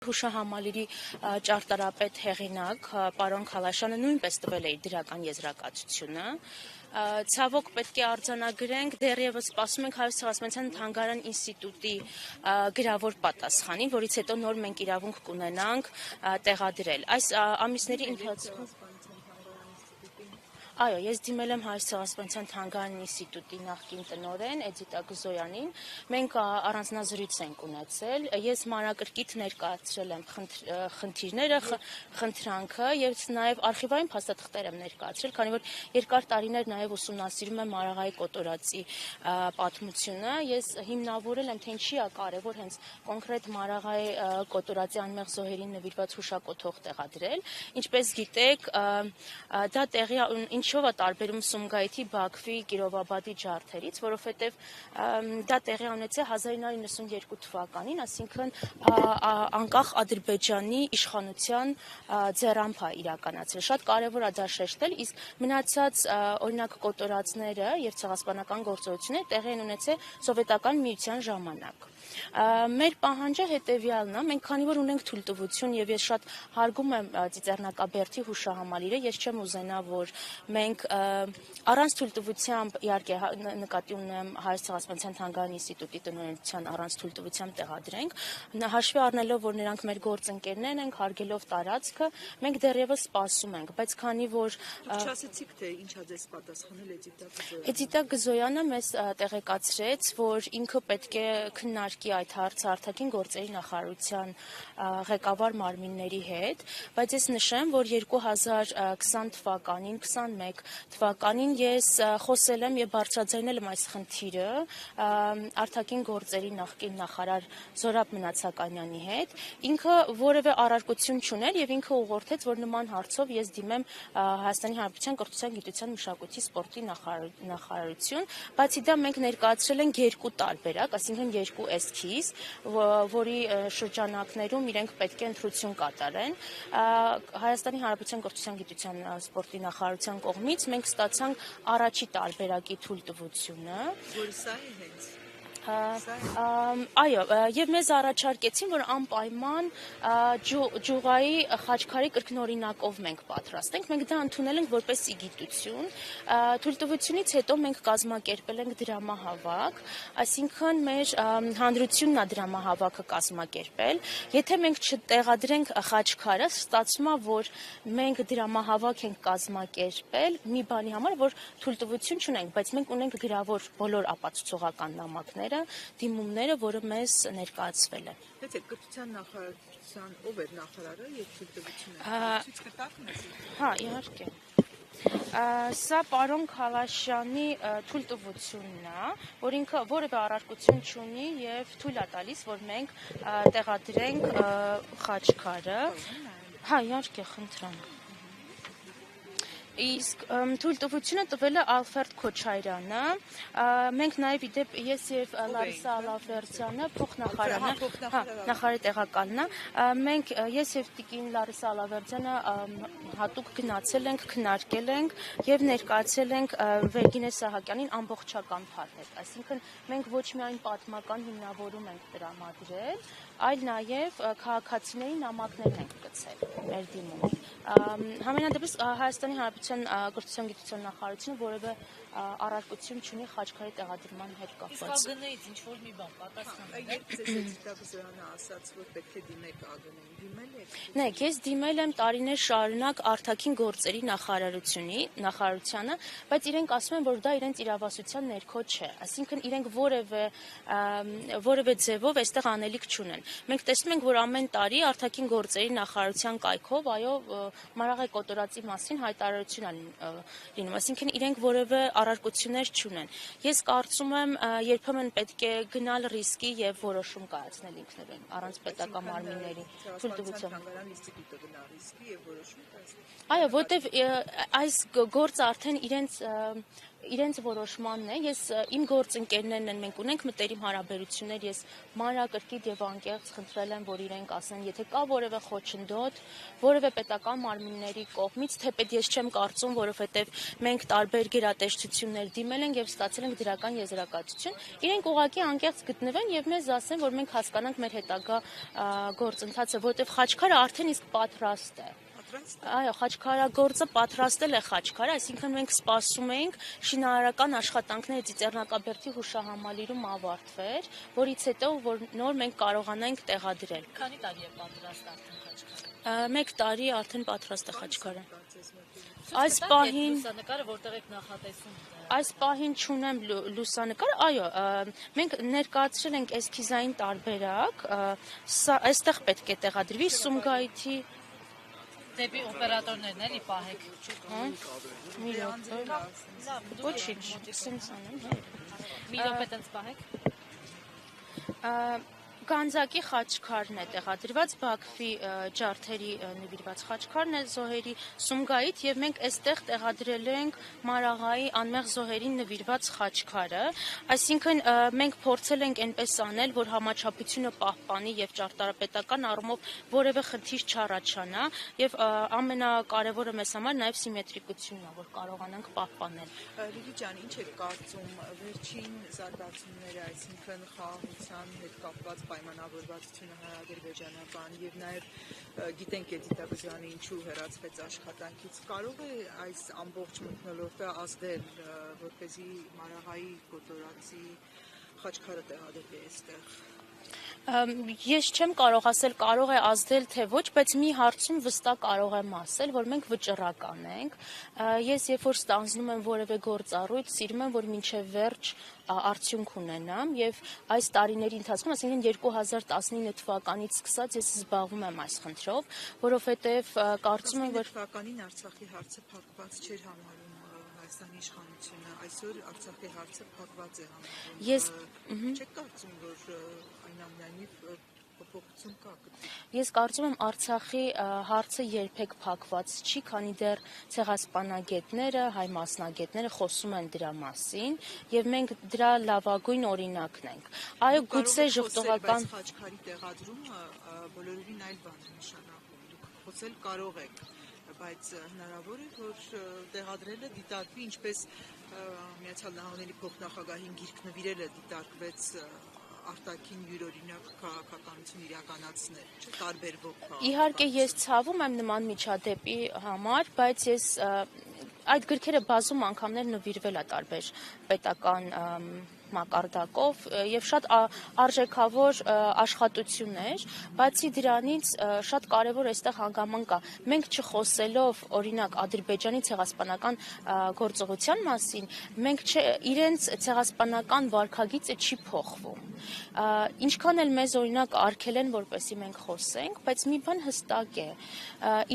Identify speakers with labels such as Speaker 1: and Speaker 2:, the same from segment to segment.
Speaker 1: Հուշահամալիրի ճարտարապետ հեղինակ պարոն Քալաշյանը նույնպես տվել է իր դրական եզրակացությունը։ Ցավոք պետք է արձանագրենք, դեռևս սպասում ենք Հայոց ցեղասպանության թանգարան ինստիտուտի գրավոր պատասխանին, որից հետո նոր մենք իրավունք կունենանք տեղադրել։ Այս ամիսների ընթացքում Այո, ես դիմել եմ Հայոց ցեղասպանության թանգարան ինստիտուտի նախկին տնօրեն Էդիտա Գզոյանին։ Մենք առանձնազրույց ենք ունեցել։ Ես մանրակրկիտ ներկայացրել եմ խնդիրները, խնդրանքը եւ նաեւ արխիվային փաստաթղթեր եմ ներկայացրել, քանի որ երկար տարիներ նաեւ ուսումնասիրում եմ Մարաղայի կոտորածի պատմությունը։ Ես հիմնավորել եմ, թե ինչի է կարեւոր հենց կոնկրետ Մարաղայի կոտորածի անմեղ զոհերին նվիրված հուշակոթող տեղադրել։ Ինչպես գիտեք, դա տեղի Ինչով է տարբերում Սումգայիթի, Բաքվի, Կիրովաբադի ջարդերից, որովհետև դա տեղի ունեցել 1992 թվականին, այսինքն անկախ Ադրբեջանի իշխանության ձեռամբ է իրականացրել։ Շատ կարևոր է դա շեշտել, իսկ մնացած օրինակ կոտորածները եւ ցեղասպանական գործողությունները տեղի են ունեցել սովետական միության ժամանակ։ Մեր պահանջը հետևյալն է, մենք քանի որ ունենք թույլտվություն եւ ես շատ հարգում եմ Ծիծեռնակաբերդի հուշահամալիրը, ես չեմ ուզենա, որ մենք առանց թույլտվությամբ, իհարկե նկատի ունեմ Հայոց ցեղասպանության թանգարան ինստիտուտի տնօրենության առանց թույլտվությամբ տեղադրենք, հաշվի առնելով, որ նրանք մեր գործընկերներն են, հարգելով տարածքը, մենք դեռևս սպասում ենք, բայց քանի որ
Speaker 2: Չասեցիք, թե ինչ է ձեզ պատասխանել
Speaker 1: Էդիտա Գզոյանը մեզ տեղեկացրեց, որ ինքը պետք է քննարկի այդ հարցը արտաքին գործերի նախարարության ղեկավար մարմինների հետ, բայց ես նշեմ, որ 2020 թվականին, 21 թվականին ես խոսել եմ եւ բարձրաձայնել եմ այս խնդիրը արտաքին գործերի նախկին նախարար Զորաբ Մնացականյանի հետ։ Ինքը որևէ առարկություն չուներ եւ ինքը ուղղորդեց, որ նման հարցով ես դիմեմ Հայաստանի Հանրապետության կրթության, գիտության, մշակույթի, սպորտի նախարարություն, բացի դա մենք ներկայացրել ենք երկու տարբերակ, այսինքն երկու էսքիզ, որի շրջանակներում իրենք պետք է ընտրություն կատարեն։ Հայաստանի Հանրապետության կրթության, գիտության, սպորտի նախարարության կողմից մենք ստացանք առաջի տարբերակի թույլտվությունը,
Speaker 2: որը սա է հենց
Speaker 1: Այո, եւ մեզ առաջարկեցին, որ անպայման Ջուղայի Խաչքարի կրկնօրինակով մենք պատրաստենք, մենք դա ընդունել ենք որպես իգիտություն, թույլտվությունից հետո մենք կազմակերպել ենք դրամահավաք, այսինքն մեր հանրությունն է դրամահավաքը կազմակերպել, եթե մենք չտեղադրենք Խաչքարը, ստացվում է, որ մենք դրամահավաք ենք կազմակերպել մի բանի համար, որ թույլտվություն չունենք, բայց մենք ունենք գրավոր բոլոր ապացուցողական նամակներ դիմումները, որը մեզ ներկայացվել է։
Speaker 2: Եթե կրթության նախարարության ով էր նախարարը եւ թույլտվությունը ցույց կտաք մեզ։
Speaker 1: Հա, իհարկե։ Սա պարոն Քալաշյանի թույլտվությունն է, որ ինքը որևէ առարկություն չունի եւ թույլ է տալիս, որ մենք տեղադրենք Խաչքարը։ Հա, իհարկե, խնդրեմ։ Իսկ թույլտվությունը տվել է Ալֆերդ Քոչարյանը, մենք նաև իդեպ ես եւ Լարիսա Ալավերդյանը նախարարի տեղակալն է, մենք ես եւ տիկին Լարիսա Ալավերդյանը հատուկ գնացել ենք, քննարկել ենք եւ ներկայացել ենք Վերգինե Սահակյանին ամբողջական փաթեթ, այսինքն մենք ոչ միայն պատմական հիմնավորում ենք տրամադրել, այլ նաև քաղաքացիների նամակներ ենք գցել մեր դիմումին։ Համենայնդեպս Հայաստանի Հանրապետության կրթության, գիտության նախարարությունը որևէ առարկություն չունի Խաչքարի տեղադրման հետ կապված։
Speaker 3: Իսկ ԱԳՆ-ից ինչ-որ մի բան պատասխանել
Speaker 2: եք։ Էդիտա Գզոյանը ասաց, որ պետք է դիմեք ԱԳՆ-ին, դիմել եք։
Speaker 1: Նայեք, ես դիմել եմ տարիներ շարունակ արտաքին գործերի նախարարությանը, բայց իրենք ասում են, որ դա իրենց իրավասության ներքո չէ, այսինքն իրենք որևէ ձևով այստեղ անելիք չունեն։ Մենք տեսնում ենք, որ ամեն տարի արտաքին գործերի նախարարության կայքով, այո, Մարաղայի կոտորածի մասին հայտարարություն է լինում, այսինքն իրենք որևէ առարկություններ չունեն։ Ես կարծում եմ, երբեմն պետք է գնալ ռիսկի եւ որոշում կայացնել ինքնուրույն, առանց պետական մարմինների թույլտվության։ Այո, որտեվ այս գործը արդեն իրենց որոշմանն է, իմ գործընկերներն են, մենք ունենք մտերիմ հարաբերություններ, ես մանրակրկիտ եւ անկեղծ անգամ խնդրել եմ, որ իրենք ասեն, եթե կա որևէ խոչընդոտ, որևէ պետական մարմինների կողմից, թեպետ ես չեմ կարծում, որովհետև մենք տարբեր գերատեսչություններ դիմել ենք եւ ստացել ենք դրական եզրակացություն, իրենք ուղղակի անկեղծ գտնվեն եւ մեզ ասեն, որ մենք հասկանանք մեր հետագա գործընթացը, որովհետև Խաչքարը արդեն իսկ պատրաստ է։ Այո, խաչքարագործը պատրաստել է խաչքարը, այսինքն մենք սպասում էինք շինարարական աշխատանքները Ծիծեռնակաբերդի հուշահամալիրում ավարտվեր, որից հետո որ նոր մենք կարողանանք տեղադրել։
Speaker 3: Քանի տարի է պատրաստ արդեն խաչքարը։
Speaker 1: 1 տարի արդեն պատրաստ է խաչքարը։ Այս պահին
Speaker 3: լուսանկարը որտեղ եք նախատեսում։
Speaker 1: Այս պահին չունեմ լուսանկար, այո, մենք ներկայացրել ենք էսքիզային տարբերակ, այստեղ պետք է տեղադրվի Սումգայիթի
Speaker 3: Դեպի օպերատորներն էլի պահեք։
Speaker 1: Մի րոպե։ Ոչինչ, սենց անեմ։
Speaker 3: Մի րոպե տենց պահեք։
Speaker 1: Գանձակի խաչքարն է տեղադրված, Բաքվի ջարդերի նվիրված խաչքարն է զոհերի Սումգայիթ եւ մենք այստեղ տեղադրել ենք Մարաղայի անմեղ զոհերին նվիրված խաչքարը, այսինքն մենք փորձել ենք այնպես անել, որ համաչափությունը պահպանի եւ ճարտարապետական առումով որևէ խնդիր չառաջանա եւ ամենակարևորը մեզ համար նաեւ սիմետրիկությունն է, որ կարողանանք պահպանել։
Speaker 2: Լիլի ջան, ինչ եք կարծում վերջին զարգացումները, այսինքն խաղաղության հետ կապված պայմանավորվածությունը հայ-ադրբեջանական եւ նաեւ գիտենք Էդիտա Բզյանի ինչու հեռացվեց աշխատանքից, կարող է այս ամբողջ մթնոլորտը ազդել, որպեսզի Մարաղայի կոտորածի խաչքարը տեղադրվի այստեղ։
Speaker 1: Ես չեմ կարող ասել կարող է ազդել թե ոչ, բայց մի հարցում վստահ կարող եմ ասել, որ մենք վճռական ենք։ Ես երբ որ ստանձնում եմ որևէ գործառույթ, սիրում եմ, որ մինչև վերջ արդյունք ունենամ եւ այս տարիների ընթացքում, ասենք 2019 թվականից սկսած ես զբաղվում եմ այս խնդրով, որովհետեւ կարծում եմ, որ
Speaker 2: թվականին Արցախի հարցը փակված չէր համարում Հայաստանի իշխանությունը, այսօր Արցախի հարցը փակված է համարում։
Speaker 1: Ես
Speaker 2: չեք կարծում, որ այնուամենայնիվ փոփոխություն կա։
Speaker 1: Ես կարծում եմ Արցախի հարցը երբեք փակված չի, քանի դեռ ցեղասպանագետները, հայ մասնագետները խոսում են դրա մասին եւ մենք դրա լավագույն օրինակն ենք։ Այո, գուցե ժողովրդական
Speaker 2: խաչքարի տեղադրումը բոլորովին այլ բան է նշանակում։ Դուք խոսել կարող եք, բայց հնարավոր է, որ տեղադրելը դիտարկվի, ինչպես Միացյալ Նահանգների փոխնախագահին գիրք նվիրելը դիտարկվեց արտաքին յուրօրինակ քաղաքականություն իրականացնել, չտարբերվող։
Speaker 1: Իհարկե ես ցավում եմ նման միջադեպի համար, բայց ես այդ գրքերը բազում անգամներ նվիրվել է տարբեր պետական մակարդակով եւ շատ արժեքավոր աշխատություններ, բացի դրանից շատ կարեւոր այստեղ հանգաման կա։ Մենք չխոսելով օրինակ Ադրբեջանի ցեղասպանական գործողության մասին, մենք իրենց ցեղասպանական վարքագիծը չի փոխվում։ Ինչքան էլ մեզ օրինակ արգել են, որպեսզի մենք խոսենք, բայց մի բան հստակ է։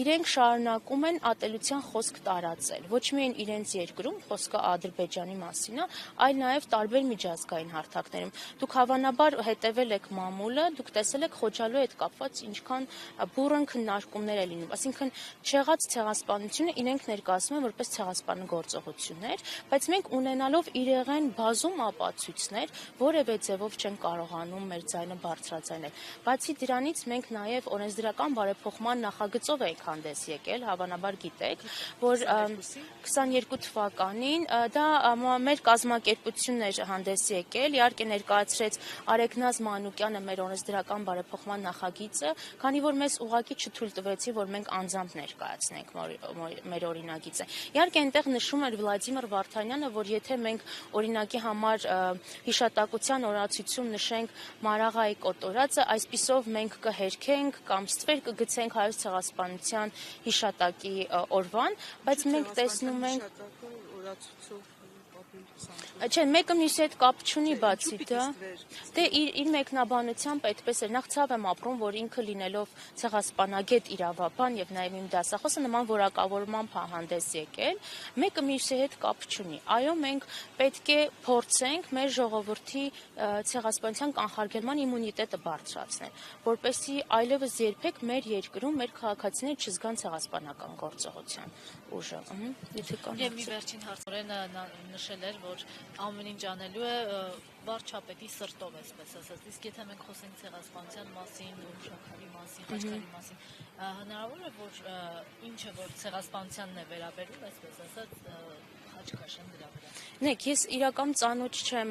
Speaker 1: Իրենք շարունակում են ատելության խոսք տարածել։ Ոչ միայն իրենց երկրում, խոսքը Ադրբեջանի մասին է, այլ նաեւ տարբեր միջազգային հարթակներում։ Դուք հավանաբար հետևել եք մամուլը, դուք տեսել եք Խոջալու հետ կապված ինչքան բուռն քննարկումներ է լինում։ Այսինքն չեղած ցեղասպանությունը իրենք ներկայացնում են որպես ցեղասպանագործողություններ, բայց մենք ունենալով իրեղեն բազում ապացույցներ, որևէ ձևով չեն կարողանում մեր ձայնը բարձրաձայնել։ Բացի դրանից մենք նաեւ օրենսդրական բարեփոխման նախագծով ենք հանդես եկել, հավանաբար գիտեք, որ 22 թվականին դա մեր կազմակերպությունն էր հանդես եկել, իհարկե ներկայացրեց Արեգնազ Մանուկյանը մեր օրենսդրական բարեփոխման նախագիծը, քանի որ մեզ ուղղակի չթույլ տվեցի, որ մենք անձամբ ներկայացնենք մեր օրինագիծը։ Իհարկե այնտեղ նշում էր Վլադիմիր Վարդանյանը, որ եթե մենք օրինակի համար հիշատակության օրացություն նշենք Մարաղայի կոտորածը, այսպիսով մենք կհերքենք կամ ստվեր կգցենք հայոց ցեղասպանության հիշատակի օրվան, բայց մենք տեսնում ենք Չէ, մեկը մյուսի հետ կապ չունի բացի դա։ Դե իր մեկնաբանությամբ այդպես էր, նախ ցավ եմ ապրում, որ ինքը լինելով ցեղասպանագետ իրավաբան եւ նաեւ իմ դասախոսը նման որակավորմամբ հանդես եկել, մեկը մյուսի հետ կապ չունի։ Այո, մենք պետք է փորձենք մեր ժողովրդի ցեղասպանության կանխարգելման իմունիտետը բարձրացնել, որպեսզի այլևս երբեք մեր երկրում մեր քաղաքացիները չզգան ցեղասպանական գործողության ուժը։ Եթե կան
Speaker 3: Եվ մի վերջին հարցորեն նշել էր, որ ամեն ինչ անելու է վարչապետի սրտով, այսպես ասած։ Իսկ եթե մենք խոսենք ցեղասպանության մասին, Շաքարի մասին, Խաչկարի մասին, հնարավոր է, որ ինչը որ ցեղասպանությանն է վերաբերում, այսպես ասած, Խաչկաշեն դրա վրա։
Speaker 1: Նեք, ես իրական ծանոթ չեմ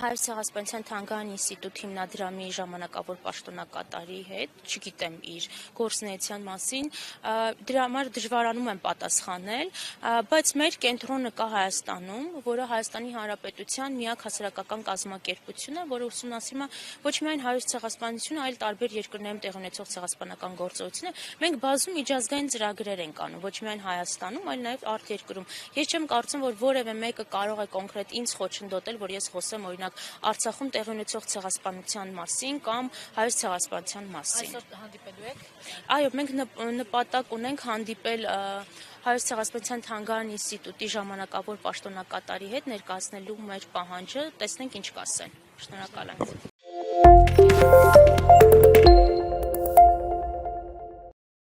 Speaker 1: Հայոց ցեղասպանության թանգարան ինստիտուտ հիմնադրամի ժամանակավոր պաշտոնակատարի հետ, չգիտեմ իր գործունեության մասին, դրա համար դժվարանում եմ պատասխանել, բայց մեր կենտրոնը կա Հայաստանում, որը Հայաստանի Հանրապետության միակ հասարակական կազմակերպություն է, որը ուսումնասիրում է ոչ միայն հայոց ցեղասպանությունը, այլ տարբեր երկրներում տեղի ունեցող ցեղասպանական գործողությունները։ Մենք բազում միջազգային ծրագրեր ենք անում, ոչ միայն Հայաստանում, այլ նաև արտերկրում։ Ես չեմ կարծում, որ որևէ մեկը կարող է կոնկրետ ինձ խոչընդոտել, որ ես խոսեմ օրինակ Արցախում տեղի ունեցող ցեղասպանության մասին կամ հայոց ցեղասպանության մասին։
Speaker 3: Այսօր հանդիպելու եք։
Speaker 1: Այո, մենք նպատակ ունենք հանդիպել Հայոց ցեղասպանության թանգարան ինստիտուտի ժամանակավոր պաշտոնակատարի հետ, ներկայացնելու մեր պահանջը, տեսնենք ինչ կասեն։ Շնորհակալ եմ։